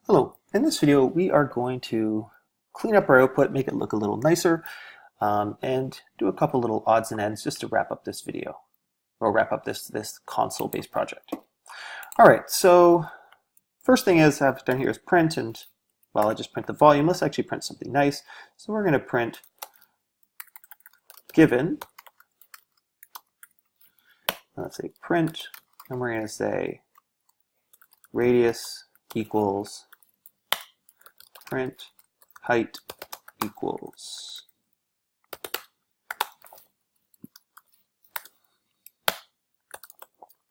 Hello, in this video we are going to clean up our output, make it look a little nicer, and do a couple little odds and ends just to wrap up this video, or wrap up this console-based project. Alright, so first thing I've done here is print, and well, I just print the volume. Let's actually print something nice. So we're going to print given, let's say print, and we're going to say radius equals print height equals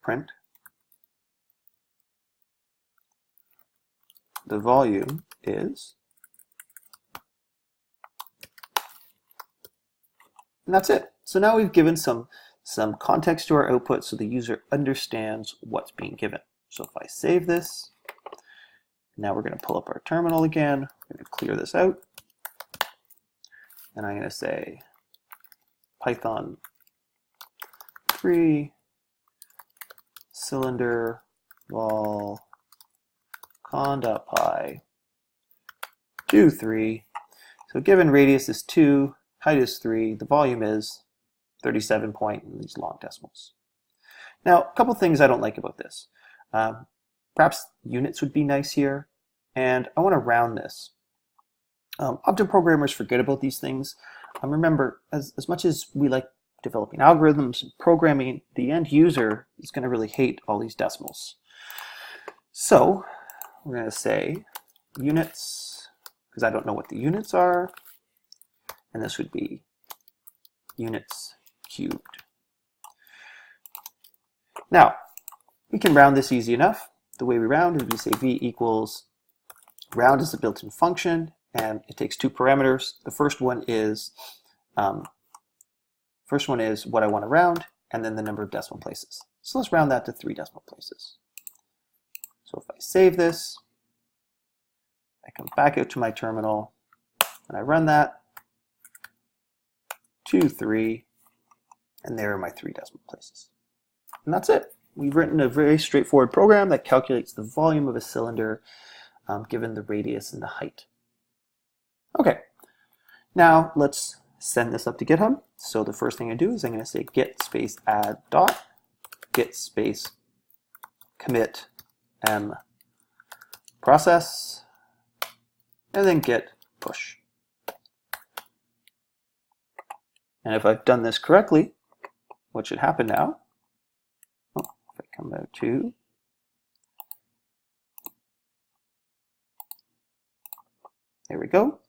print the volume is, and that's it. So now we've given some context to our output so the user understands what's being given. So if I save this, now we're going to pull up our terminal again. We're going to clear this out. And I'm going to say Python 3 cylinder vol con.py 2 3. So given radius is 2, height is 3, the volume is 37 point in these long decimals. Now, a couple things I don't like about this. Perhaps units would be nice here, and I want to round this. Often programmers forget about these things. Remember, as much as we like developing algorithms and programming, the end user is going to really hate all these decimals. So we're going to say units, because I don't know what the units are, and this would be units cubed. Now, we can round this easy enough. The way we round is we say v equals, round is a built-in function, and it takes two parameters. The first one is what I want to round, and then the number of decimal places. So let's round that to 3 decimal places. So if I save this, I come back out to my terminal, and I run that, 2, 3, and there are my 3 decimal places. And that's it. We've written a very straightforward program that calculates the volume of a cylinder given the radius and the height. Okay, now let's send this up to GitHub. So the first thing I do is I'm going to say git space add dot git space commit m process, and then git push. And if I've done this correctly, what should happen now? If I come out to there we go.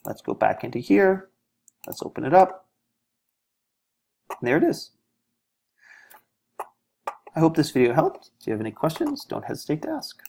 Let's go back into here. Let's open it up. And there it is. I hope this video helped. If you have any questions, don't hesitate to ask.